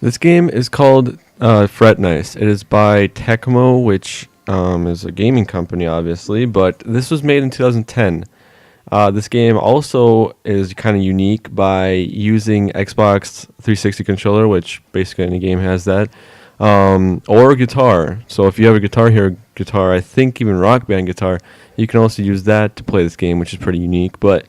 This game is called Fret Nice. It is by Tecmo, which is a gaming company, obviously, but this was made in 2010. This game also is kind of unique by using Xbox 360 controller, which basically any game has that, or guitar. So if you have a Guitar Hero guitar, I think even Rock Band guitar, you can also use that to play this game, which is pretty unique. But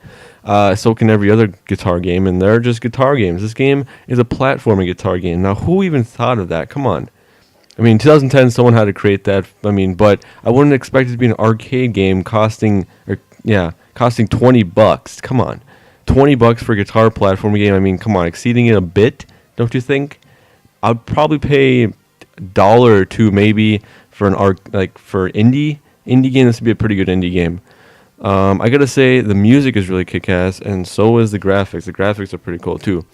so can every other guitar game, and they're just guitar games. This game is a platforming guitar game. Now, who even thought of that? Come on. I mean, 2010, someone had to create that. I mean, but I wouldn't expect it to be an arcade game costing $20. Come on, $20 for a guitar platforming game. I mean, come on, exceeding it a bit, don't you think? I'd probably pay $1 or $2 maybe for for indie game. This would be a pretty good indie game. I gotta say, the music is really kick-ass, and so is the graphics. The graphics are pretty cool too.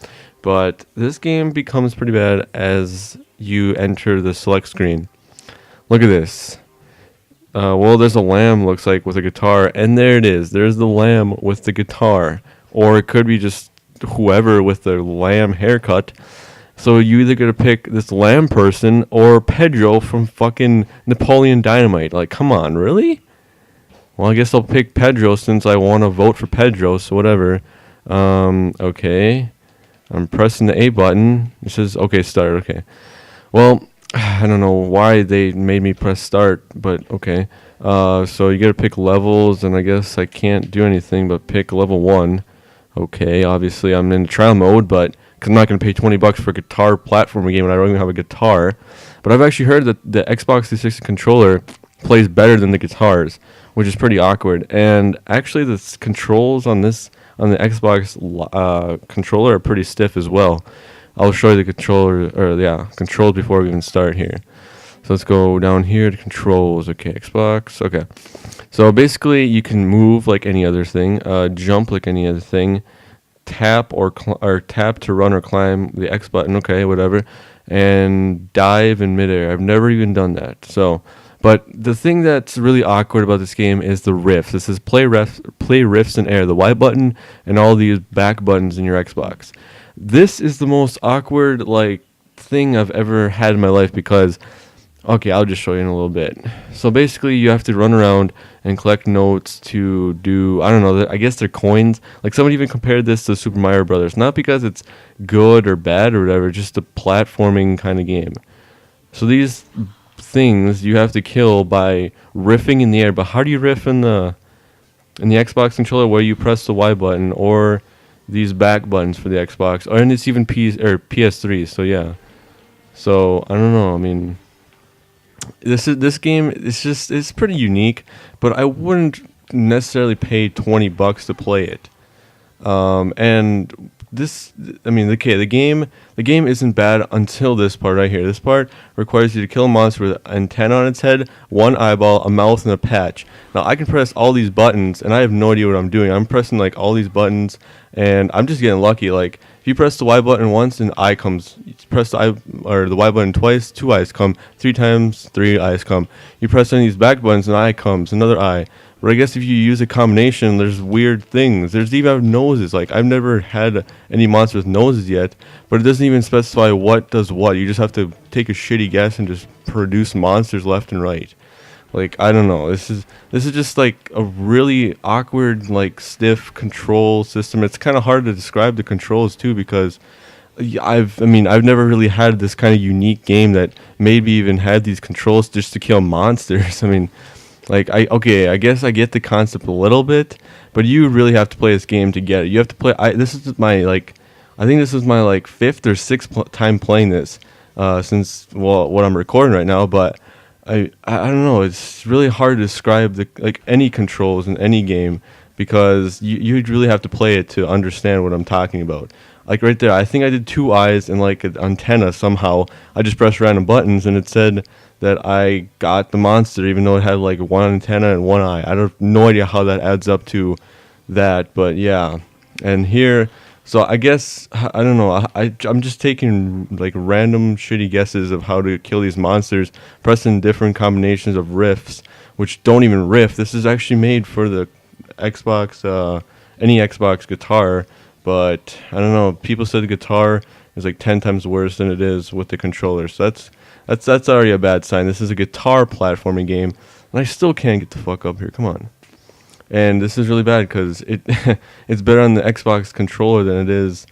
But this game becomes pretty bad as you enter the select screen. Look at this. Well, there's a lamb, looks like, with a guitar, and there it is. There's the lamb with the guitar. Or it could be just whoever with the lamb haircut. So you either gotta pick this lamb person or Pedro from fucking Napoleon Dynamite. Like, come on, really? Well, I guess I'll pick Pedro since I want to vote for Pedro, so whatever. Okay. I'm pressing the A button. It says, okay, start, okay. Well, I don't know why they made me press start, but okay. So you gotta pick levels, and I guess I can't do anything but pick level 1. Okay, obviously I'm in trial mode, but cause I'm not gonna pay $20 for a guitar platforming game, and I don't even have a guitar. But I've actually heard that the Xbox 360 controller plays better than the guitars, which is pretty awkward. And actually, the controls on the Xbox controller are pretty stiff as well. I'll show you the controls before we even start here. So let's go down here to controls. Okay, Xbox. Okay. So basically, you can move like any other thing, jump like any other thing, tap or tap to run or climb the X button. Okay, whatever, and dive in midair. I've never even done that. So. But the thing that's really awkward about this game is the riffs. This is play riffs in air, the Y button and all these back buttons in your Xbox. This is the most awkward thing I've ever had in my life because, okay, I'll just show you in a little bit. So basically, you have to run around and collect notes to do, I don't know, I guess they're coins. Like somebody even compared this to Super Mario Brothers, not because it's good or bad or whatever, just a platforming kind of game. So these things you have to kill by riffing in the air. But how do you riff in the Xbox controller where you press the Y button or these back buttons for the Xbox, or and it's even PS3? So yeah. So I don't know. I mean, this game it's pretty unique, but I wouldn't necessarily pay $20 to play it. And this, I mean, okay, the game isn't bad until this part right here. This part requires you to kill a monster with an antenna on its head, one eyeball, a mouth, and a patch. Now, I can press all these buttons, and I have no idea what I'm doing. I'm pressing, all these buttons, and I'm just getting lucky. If you press the Y button once, an eye comes. You press the Y button twice, 2 eyes come. 3 times, 3 eyes come. You press any of these back buttons, an eye comes, another eye. But I guess if you use a combination, there's weird things. There's even noses. I've never had any monster with noses yet, but it doesn't even specify what does what. You just have to take a shitty guess and just produce monsters left and right. I don't know. This is just a really awkward, stiff control system. It's kind of hard to describe the controls too because I've never really had this kind of unique game that maybe even had these controls just to kill monsters. I mean. I guess I get the concept a little bit, but you really have to play this game to get it. You have to play. This is my I think this is my 5th or 6th time playing this since what I'm recording right now. But I don't know. It's really hard to describe any controls in any game because you'd really have to play it to understand what I'm talking about. Right there, I think I did 2 eyes and an antenna somehow. I just pressed random buttons and it said that I got the monster even though it had 1 antenna and 1 eye. I have no idea how that adds up to that, but yeah. And here, so I guess, I don't know, I'm just taking random shitty guesses of how to kill these monsters, pressing different combinations of riffs, which don't even riff. This is actually made for the Xbox, any Xbox guitar, but I don't know, people said the guitar is like 10 times worse than it is with the controller. So that's already a bad sign. This is a guitar platforming game, and I still can't get the fuck up here. Come on. And this is really bad because it's better on the Xbox controller than it is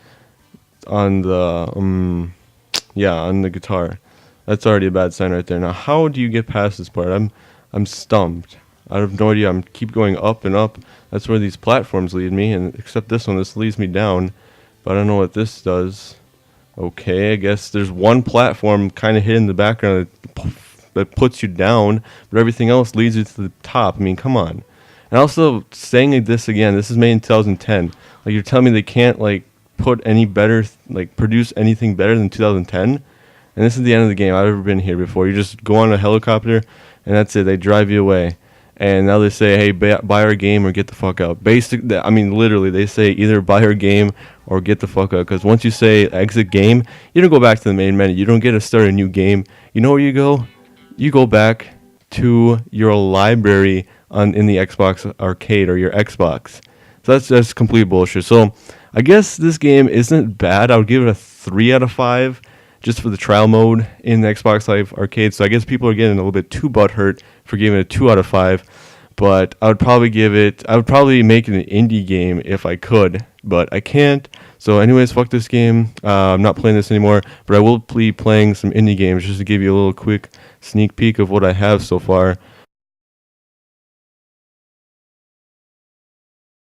on the on the guitar. That's already a bad sign right there. Now, how do you get past this part? I'm stumped. I have no idea. I'm keep going up and up. That's where these platforms lead me, and except this one, this leads me down. But I don't know what this does. Okay, I guess there's one platform kind of hidden in the background that puts you down, but everything else leads you to the top. I mean, come on. And also, saying this again, this is made in 2010. Like, you're telling me they can't, like, put any better, like, produce anything better than 2010? And this is the end of the game. I've never been here before. You just go on a helicopter, and that's it. They drive you away. And now they say, hey, buy our game or get the fuck out. I mean, literally, they say either buy our game or get the fuck out. Because once you say exit game, you don't go back to the main menu. You don't get to start a new game. You know where you go? You go back to your library in the Xbox arcade or your Xbox. So that's complete bullshit. So I guess this game isn't bad. I would give it a 3 out of 5 just for the trial mode in the Xbox Live Arcade. So I guess people are getting a little bit too butthurt for giving it a 2 out of 5. But I would probably make it an indie game if I could, but I can't. So anyways, fuck this game. I'm not playing this anymore, but I will be playing some indie games just to give you a little quick sneak peek of what I have so far.